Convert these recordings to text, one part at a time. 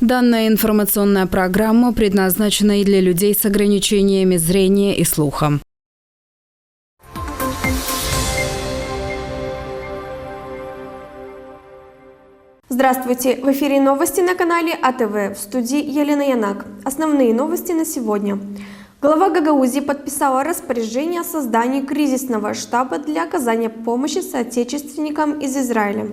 Данная информационная программа предназначена и для людей с ограничениями зрения и слуха. Здравствуйте! В эфире новости на канале АТВ. В студии Елена Янак. Основные новости на сегодня. Глава Гагаузии подписала распоряжение о создании кризисного штаба для оказания помощи соотечественникам из Израиля.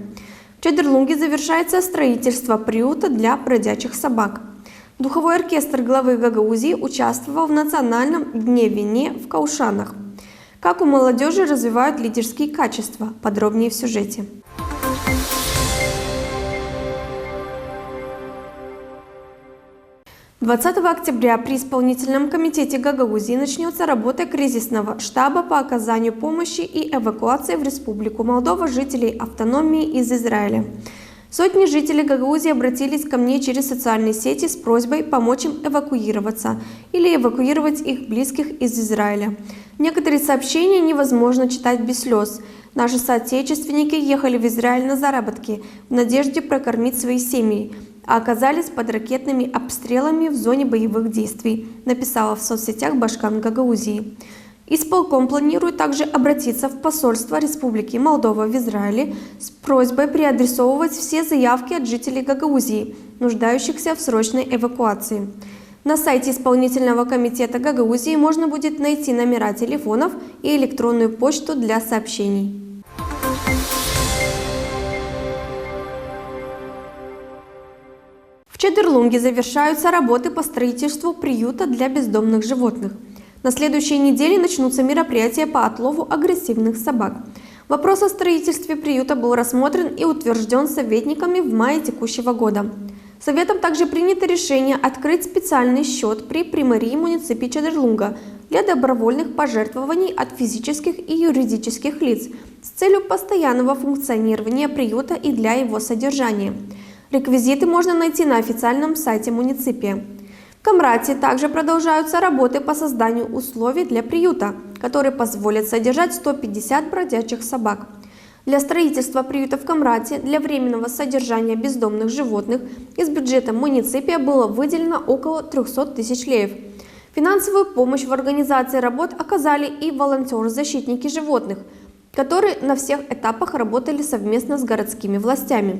В Чедерлунге завершается строительство приюта для бродячих собак. Духовой оркестр главы Гагаузии участвовал в Национальном дне вине в Каушанах. Как у молодежи развивают лидерские качества? Подробнее в сюжете. 20 октября при исполнительном комитете Гагаузии начнется работа кризисного штаба по оказанию помощи и эвакуации в Республику Молдова жителей автономии из Израиля. Сотни жителей Гагаузии обратились ко мне через социальные сети с просьбой помочь им эвакуироваться или эвакуировать их близких из Израиля. Некоторые сообщения невозможно читать без слез. Наши соотечественники ехали в Израиль на заработки в надежде прокормить свои семьи, а оказались под ракетными обстрелами в зоне боевых действий, написала в соцсетях Башкан Гагаузии. Исполком планирует также обратиться в посольство Республики Молдова в Израиле с просьбой переадресовывать все заявки от жителей Гагаузии, нуждающихся в срочной эвакуации. На сайте исполнительного комитета Гагаузии можно будет найти номера телефонов и электронную почту для сообщений. В Чедерлунге завершаются работы по строительству приюта для бездомных животных. На следующей неделе начнутся мероприятия по отлову агрессивных собак. Вопрос о строительстве приюта был рассмотрен и утвержден советниками в мае текущего года. Советом также принято решение открыть специальный счет при примарии муниципии Чедерлунга для добровольных пожертвований от физических и юридических лиц с целью постоянного функционирования приюта и для его содержания. Реквизиты можно найти на официальном сайте муниципия. В Камрате также продолжаются работы по созданию условий для приюта, которые позволят содержать 150 бродячих собак. Для строительства приюта в Камрате для временного содержания бездомных животных из бюджета муниципия было выделено около 300 тысяч леев. Финансовую помощь в организации работ оказали и волонтеры-защитники животных, которые на всех этапах работали совместно с городскими властями.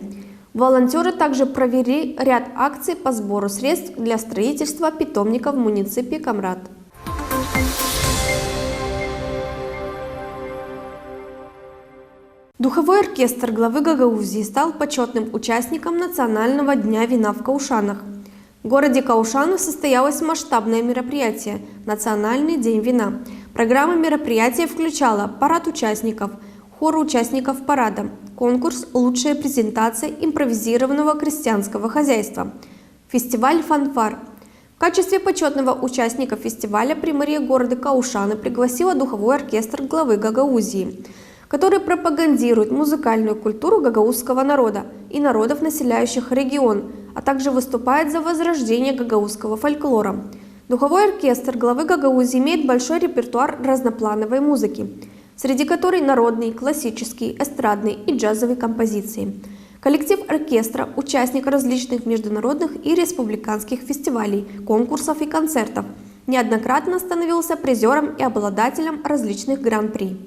Волонтеры также провели ряд акций по сбору средств для строительства питомников в муниципии Камрат. Духовой оркестр главы Гагаузии стал почетным участником Национального дня вина в Каушанах. В городе Каушаны состоялось масштабное мероприятие – Национальный день вина. Программа мероприятия включала парад участников, хор участников парада, конкурс «Лучшая презентация импровизированного крестьянского хозяйства», фестиваль «Фанфар». В качестве почетного участника фестиваля примария города Каушаны пригласила духовой оркестр главы Гагаузии, который пропагандирует музыкальную культуру гагаузского народа и народов, населяющих регион, а также выступает за возрождение гагаузского фольклора. Духовой оркестр главы Гагаузии имеет большой репертуар разноплановой музыки, среди которой народные, классические, эстрадные и джазовые композиции. Коллектив оркестра – участник различных международных и республиканских фестивалей, конкурсов и концертов, неоднократно становился призером и обладателем различных гран-при.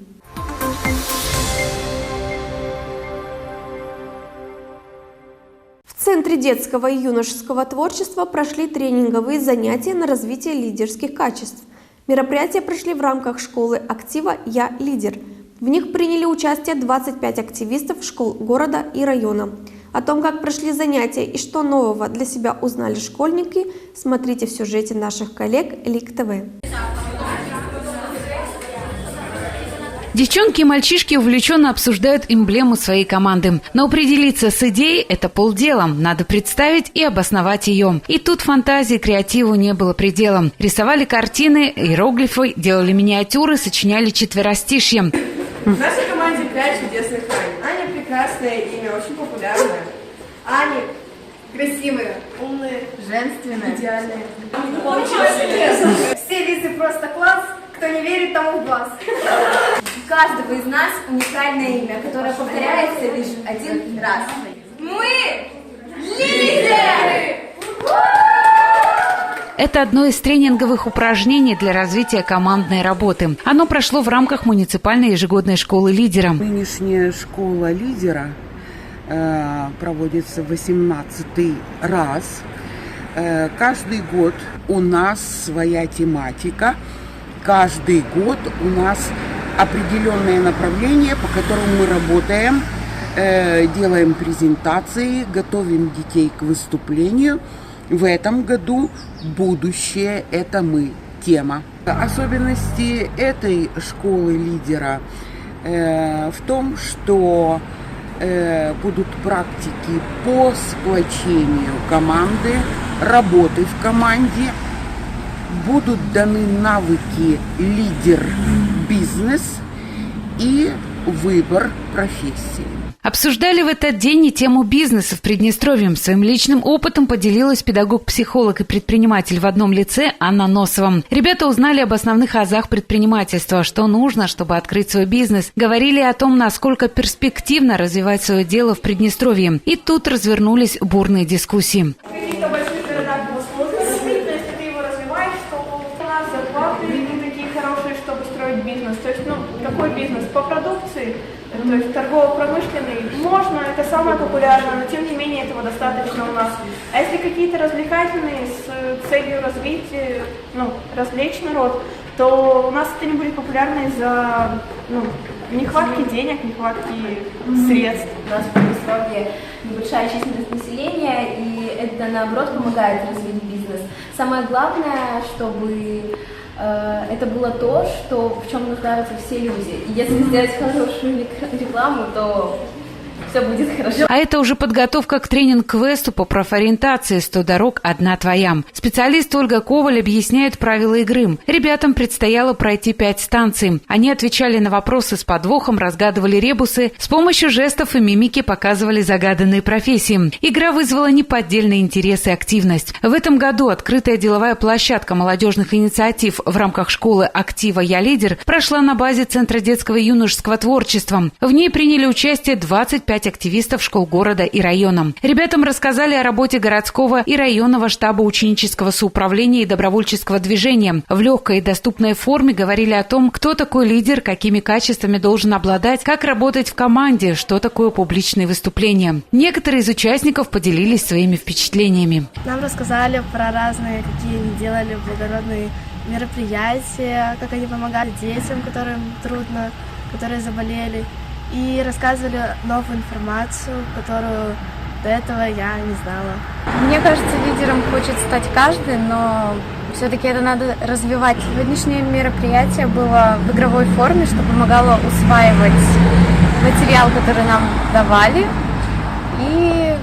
В Центре детского и юношеского творчества прошли тренинговые занятия на развитие лидерских качеств. Мероприятия прошли в рамках школы актива «Я лидер». В них приняли участие 25 активистов школ города и района. О том, как прошли занятия и что нового для себя узнали школьники, смотрите в сюжете наших коллег Лик ТВ. Девчонки и мальчишки увлеченно обсуждают эмблему своей команды. Но определиться с идеей – это полдела. Надо представить и обосновать ее. И тут фантазии, креативу не было предела. Рисовали картины, иероглифы, делали миниатюры, сочиняли четверостишье. В нашей команде 5 чудесных Ань. Аня – прекрасное имя, очень популярное. Аня – красивые, умные, женственные, идеальные. Все лица просто класс. Кто не верит, тому в глаз. У каждого из нас уникальное имя, которое повторяется лишь один раз. Мы лидеры! Это одно из тренинговых упражнений для развития командной работы. Оно прошло в рамках муниципальной ежегодной школы лидера. Нынешняя школа лидера проводится 18-й раз. Каждый год у нас своя тематика. Каждый год у нас определенное направление, по которому мы работаем, делаем презентации, готовим детей к выступлению. В этом году «Будущее – это мы» тема. Особенности этой школы лидера в том, что будут практики по сплочению команды, работы в команде, будут даны навыки лидер-бизнес и выбор профессии. Обсуждали в этот день и тему бизнеса в Приднестровье. Своим личным опытом поделилась педагог-психолог и предприниматель в одном лице Анна Носова. Ребята узнали об основных азах предпринимательства, что нужно, чтобы открыть свой бизнес. Говорили о том, насколько перспективно развивать свое дело в Приднестровье. И тут развернулись бурные дискуссии. В каких-то больших городах было сложно развить, но если ты его развиваешь, то у нас зарплаты не такие хорошие, чтобы строить бизнес. То есть, какой бизнес? По продукции, то есть торгово-промышленный, можно, это самое популярное, но тем не менее этого достаточно у нас. А если какие-то развлекательные с целью развить, развлечь народ, то у нас это не будет популярно из-за нехватки денег, нехватки средств. У нас в Приднестровье небольшая численность населения, и это, наоборот, помогает развить бизнес. Самое главное, чтобы это было то, в чем нуждаются все люди. И если сделать хорошую рекламу, то все будет хорошо. А это уже подготовка к тренинг-квесту по профориентации «100 дорог, одна твоя». Специалист Ольга Коваль объясняет правила игры. Ребятам предстояло пройти 5 станций. Они отвечали на вопросы с подвохом, разгадывали ребусы, с помощью жестов и мимики показывали загаданные профессии. Игра вызвала неподдельный интерес и активность. В этом году открытая деловая площадка молодежных инициатив в рамках школы актива «Я лидер» прошла на базе Центра детского и юношеского творчества. В ней приняли участие 25 активистов школ города и района. Ребятам рассказали о работе городского и районного штаба ученического соуправления и добровольческого движения. В легкой и доступной форме говорили о том, кто такой лидер, какими качествами должен обладать, как работать в команде, что такое публичные выступления. Некоторые из участников поделились своими впечатлениями. Нам рассказали про разные, какие они делали благородные мероприятия, как они помогали детям, которым трудно, которые заболели. И рассказывали новую информацию, которую до этого я не знала. Мне кажется, лидером хочет стать каждый, но все-таки это надо развивать. Сегодняшнее мероприятие было в игровой форме, что помогало усваивать материал, который нам давали, и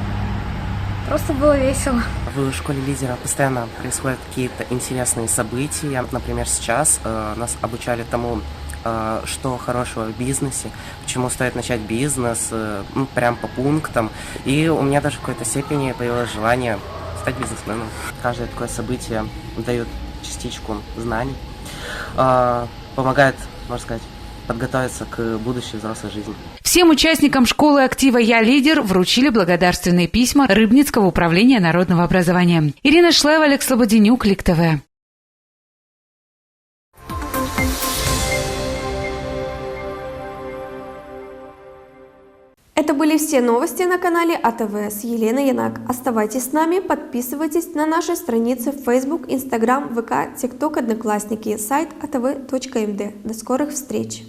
просто было весело. В школе лидера постоянно происходят какие-то интересные события. Например, сейчас нас обучали тому, что хорошего в бизнесе, почему стоит начать бизнес, прям по пунктам. И у меня даже в какой-то степени появилось желание стать бизнесменом. Каждое такое событие дает частичку знаний, помогает, можно сказать, подготовиться к будущей взрослой жизни. Всем участникам школы актива «Я лидер» вручили благодарственные письма Рыбницкого управления народного образования. Ирина Шлева, Олег Слободенюк, Лик ТВ. Это были все новости на канале АТВ с Еленой Янак. Оставайтесь с нами, подписывайтесь на наши страницы в Facebook, Instagram, ВК, TikTok, Одноклассники, сайт atv.md. До скорых встреч!